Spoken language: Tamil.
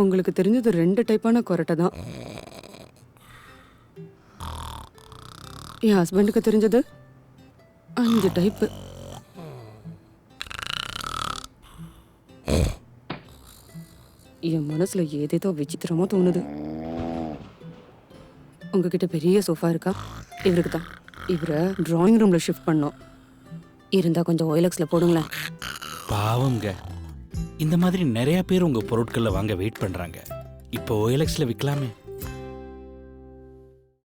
உங்களுக்கு தெரிஞ்சது 2 டைப்பான கொரட்டை தான். என் ஹஸ்பண்டுக்கு தெரிஞ்சது 5 டைப்பு. என் மனசுல ஏதேதோ விசித்திரமா தோணுது. உங்ககிட்ட பெரிய சோஃபா இருக்கா? இவருக்கு தான். இவரை டிராயிங் ரூம்ல ஷிஃப்ட் பண்ணோம். இருந்தா கொஞ்சம் OLXல போடுங்களேன். பாவம்ங்க, இந்த மாதிரி நிறைய பேர் உங்க பொருட்களை வாங்க வெயிட் பண்றாங்க. இப்போ OLXல விற்கலாமே.